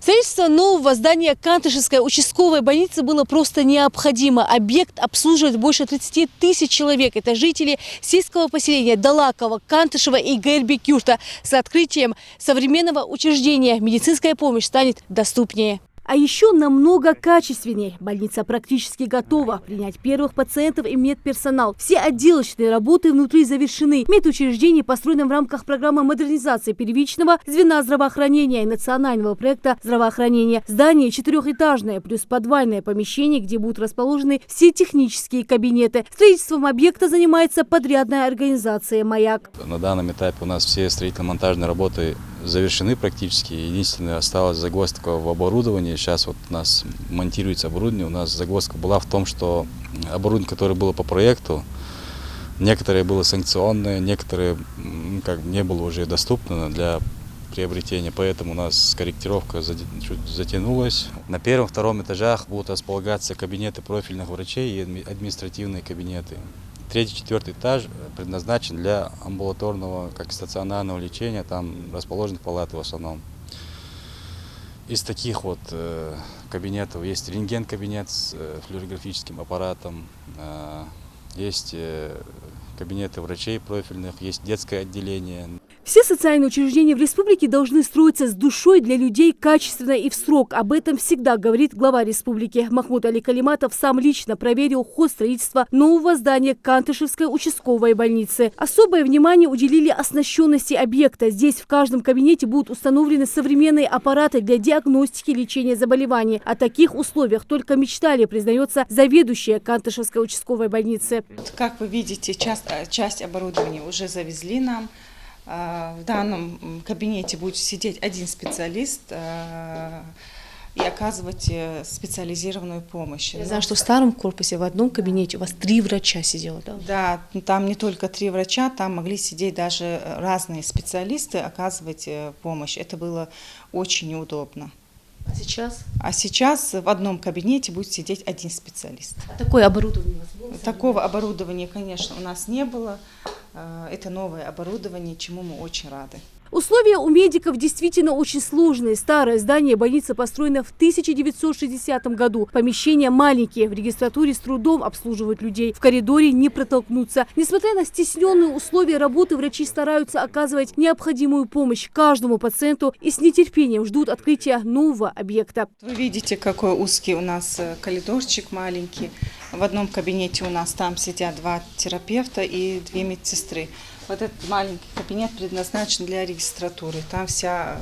Строительство нового здания Кантышевской участковой больницы было просто необходимо. Объект обслуживает больше 30 тысяч человек. Это жители сельского поселения Далаково, Кантышева и Герби-Кюрта. С открытием современного учреждения медицинская помощь станет доступнее. А еще намного качественнее. Больница практически готова принять первых пациентов и медперсонал. Все отделочные работы внутри завершены. Медучреждение построено в рамках программы модернизации первичного звена здравоохранения и национального проекта здравоохранения. Здание четырехэтажное, плюс подвальное помещение, где будут расположены все технические кабинеты. Строительством объекта занимается подрядная организация «Маяк». На данном этапе у нас все строительно-монтажные работы завершены практически. Единственное, осталась загвоздка в оборудовании. Сейчас вот у нас монтируется оборудование. У нас загвоздка была в том, что оборудование, которое было по проекту, некоторые было санкционное, некоторые не было уже доступно для приобретения. Поэтому у нас корректировка чуть затянулась. На первом-втором этажах будут располагаться кабинеты профильных врачей и административные кабинеты. Третий-четвертый этаж предназначен для амбулаторного, как стационарного лечения, там расположены палаты в основном. Из таких вот кабинетов есть рентген-кабинет с флюорографическим аппаратом, есть кабинеты врачей профильных, есть детское отделение. Все социальные учреждения в республике должны строиться с душой для людей качественно и в срок. Об этом всегда говорит глава республики. Махмуд Али Калиматов сам лично проверил ход строительства нового здания Кантышевской участковой больницы. Особое внимание уделили оснащенности объекта. Здесь в каждом кабинете будут установлены современные аппараты для диагностики и лечения заболеваний. О таких условиях только мечтали, признается заведующая Кантышевской участковой больницы. Как вы видите, часть оборудования уже завезли нам. В данном кабинете будет сидеть один специалист и оказывать специализированную помощь. Я знаю, что в старом корпусе в одном кабинете у вас 3 врача сидело, да? Да, там не только 3 врача, там могли сидеть даже разные специалисты, оказывать помощь. Это было очень неудобно. А сейчас? А сейчас в одном кабинете будет сидеть один специалист. А такое оборудование у вас было? Такого оборудования, конечно, у нас не было. Это новое оборудование, чему мы очень рады. Условия у медиков действительно очень сложные. Старое здание больницы построено в 1960 году. Помещения маленькие. В регистратуре с трудом обслуживают людей. В коридоре не протолкнуться. Несмотря на стесненные условия работы, врачи стараются оказывать необходимую помощь каждому пациенту и с нетерпением ждут открытия нового объекта. Вы видите, какой узкий у нас коридорчик маленький. В одном кабинете у нас там сидят 2 терапевта и 2 медсестры. Вот этот маленький кабинет предназначен для регистратуры. Там вся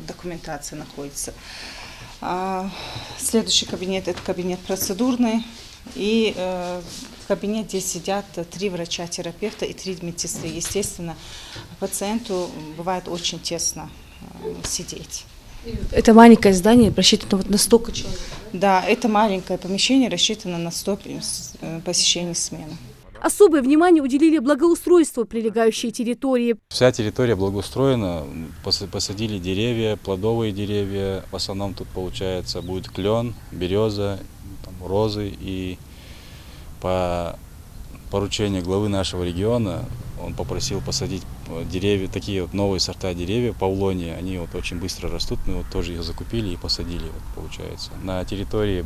документация находится. Следующий кабинет – это кабинет процедурный. И в кабинете здесь сидят 3 врача-терапевта и 3 медсестры. Естественно, пациенту бывает очень тесно сидеть. Это маленькое здание рассчитано вот на столько человек? Да, это маленькое помещение рассчитано на 100 посещений смены. Особое внимание уделили благоустройству прилегающей территории. Вся территория благоустроена, посадили деревья, плодовые деревья. В основном тут получается будет клен, береза, розы. И по поручению главы нашего региона он попросил посадить деревья, такие вот новые сорта деревьев, павлонии. Они вот очень быстро растут, мы вот тоже их закупили и посадили, вот, получается. На территории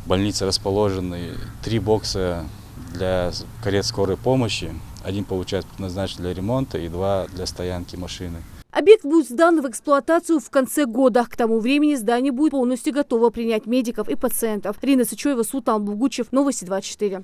больницы расположены 3 бокса для карет скорой помощи. Один, получается, предназначен для ремонта и 2 для стоянки машины. Объект будет сдан в эксплуатацию в конце года. К тому времени здание будет полностью готово принять медиков и пациентов. Рина Сычоева, Султан Булгучев, Новости 24.